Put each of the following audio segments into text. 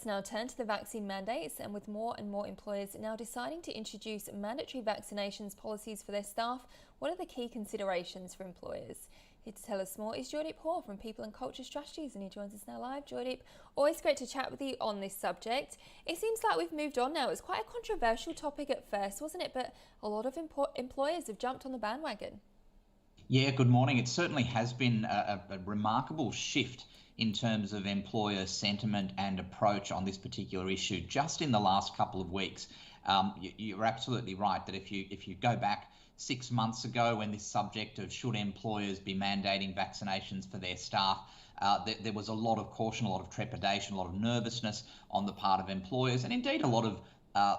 Let's now turn to the vaccine mandates, and with more and more employers now deciding to introduce mandatory vaccinations policies for their staff, what are the key considerations for employers? Here to tell us more is Joydeep Hor from People and Culture Strategies, and he joins us now live. Joydeep, always great to chat with you on this subject. It seems like we've moved on now. It was quite a controversial topic at first, wasn't it? But a lot of employers have jumped on the bandwagon. Yeah, good morning. It certainly has been a remarkable shift in terms of employer sentiment and approach on this particular issue just in the last couple of weeks. You're absolutely right that if you go back 6 months ago, when this subject of should employers be mandating vaccinations for their staff, there was a lot of caution, a lot of trepidation, a lot of nervousness on the part of employers, and indeed a lot of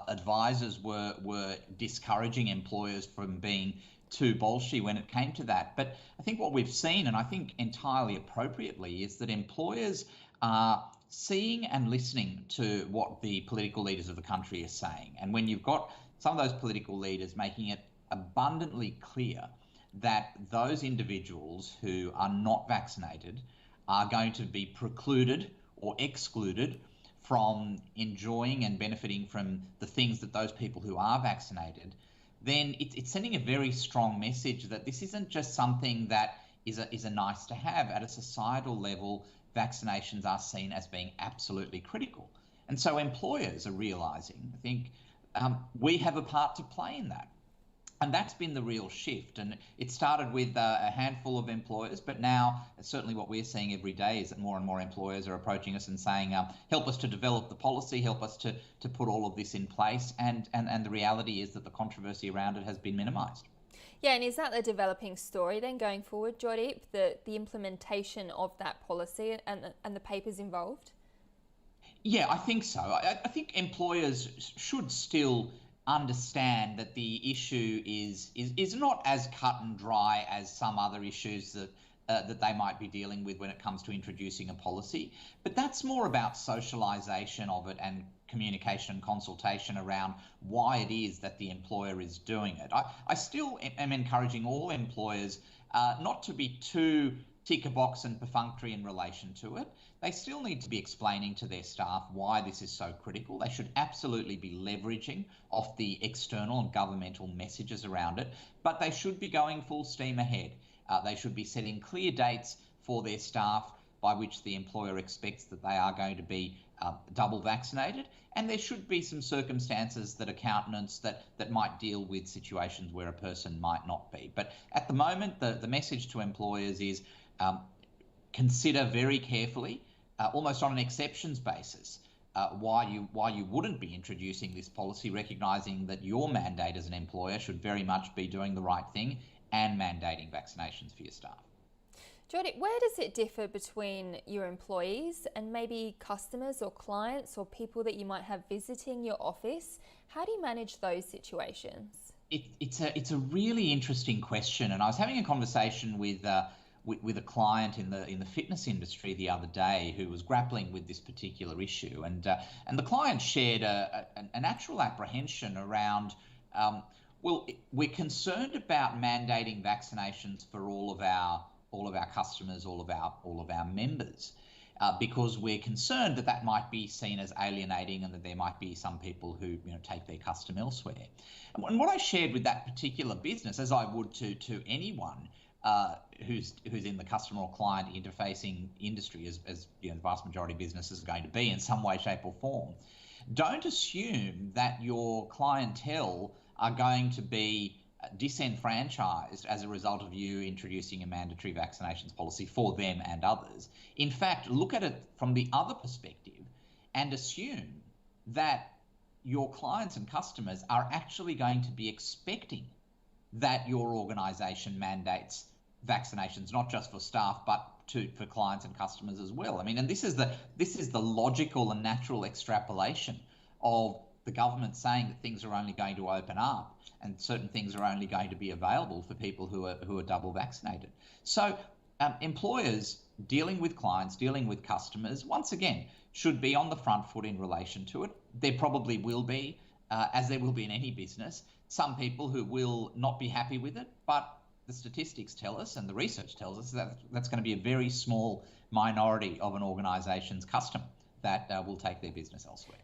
advisors were discouraging employers from being too bolshy when it came to that. But I think what we've seen, and I think entirely appropriately, is that employers are seeing and listening to what the political leaders of the country are saying. And when you've got some of those political leaders making it abundantly clear that those individuals who are not vaccinated are going to be precluded or excluded from enjoying and benefiting from the things that those people who are vaccinated, then it's sending a very strong message that this isn't just something that is a nice to have. At a societal level, vaccinations are seen as being absolutely critical. And so employers are realising, I think, we have a part to play in that. And that's been the real shift. And it started with a handful of employers, but now certainly what we're seeing every day is that more and more employers are approaching us and saying, help us to develop the policy, help us to put all of this in place. And the reality is that the controversy around it has been minimised. Yeah, and is that the developing story then going forward, Joydeep, the implementation of that policy and the papers involved? Yeah, I think so. I think employers should still understand that the issue is not as cut and dry as some other issues that they might be dealing with when it comes to introducing a policy. But that's more about socialisation of it and communication and consultation around why it is that the employer is doing it. I still am encouraging all employers not to be too tick a box and perfunctory in relation to it. They still need to be explaining to their staff why this is so critical. They should absolutely be leveraging off the external and governmental messages around it, but they should be going full steam ahead. They should be setting clear dates for their staff by which the employer expects that they are going to be double vaccinated, and there should be some circumstances that are countenanced that might deal with situations where a person might not be. But at the moment, the message to employers is consider very carefully, almost on an exceptions basis, why you wouldn't be introducing this policy, recognising that your mandate as an employer should very much be doing the right thing and mandating vaccinations for your staff. Joydeep, where does it differ between your employees and maybe customers or clients or people that you might have visiting your office? How do you manage those situations? It's a really interesting question, and I was having a conversation with a client in the fitness industry the other day who was grappling with this particular issue, and the client shared an actual apprehension around. Well, we're concerned about mandating vaccinations for all of our customers, all of our members, because we're concerned that might be seen as alienating and that there might be some people who take their custom elsewhere. And what I shared with that particular business, as I would to anyone who's in the customer or client interfacing industry, as the vast majority of businesses are going to be in some way, shape or form, don't assume that your clientele are going to be disenfranchised as a result of you introducing a mandatory vaccinations policy for them and others. In fact, look at it from the other perspective and assume that your clients and customers are actually going to be expecting that your organisation mandates vaccinations, not just for staff, but for clients and customers as well. I mean, and this is the logical and natural extrapolation of the government saying that things are only going to open up and certain things are only going to be available for people who are double vaccinated. So employers dealing with clients, dealing with customers, once again, should be on the front foot in relation to it. There probably will be, as there will be in any business, some people who will not be happy with it, but the statistics tell us and the research tells us that that's going to be a very small minority of an organisation's customer that will take their business elsewhere.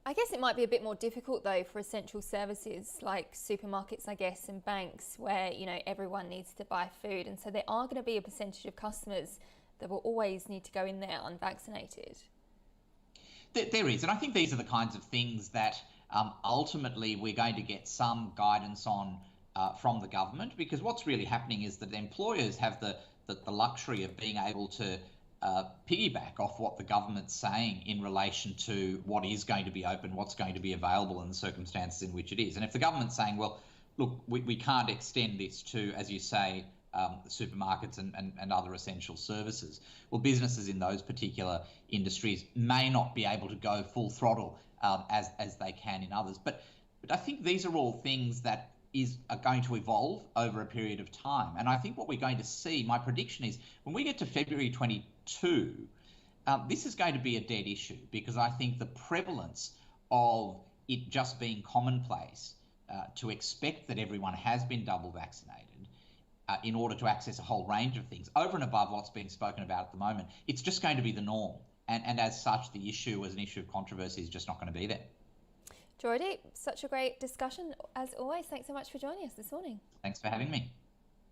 I guess it might be a bit more difficult though for essential services like supermarkets, I guess, and banks where, everyone needs to buy food. And so there are going to be a percentage of customers that will always need to go in there unvaccinated. There is, and I think these are the kinds of things that ultimately we're going to get some guidance on from the government, because what's really happening is that employers have the luxury of being able to piggyback off what the government's saying in relation to what is going to be open, what's going to be available, and the circumstances in which it is. And if the government's saying, well, look, we can't extend this to, as you say, supermarkets and other essential services, well, businesses in those particular industries may not be able to go full throttle as they can in others. But I think these are all things that are going to evolve over a period of time. And I think what we're going to see, my prediction is, when we get to February 22, this is going to be a dead issue, because I think the prevalence of it just being commonplace to expect that everyone has been double vaccinated in order to access a whole range of things, over and above what's being spoken about at the moment, it's just going to be the norm. And as such, the issue as an issue of controversy is just not going to be there. Joydeep, such a great discussion as always. Thanks so much for joining us this morning. Thanks for having me.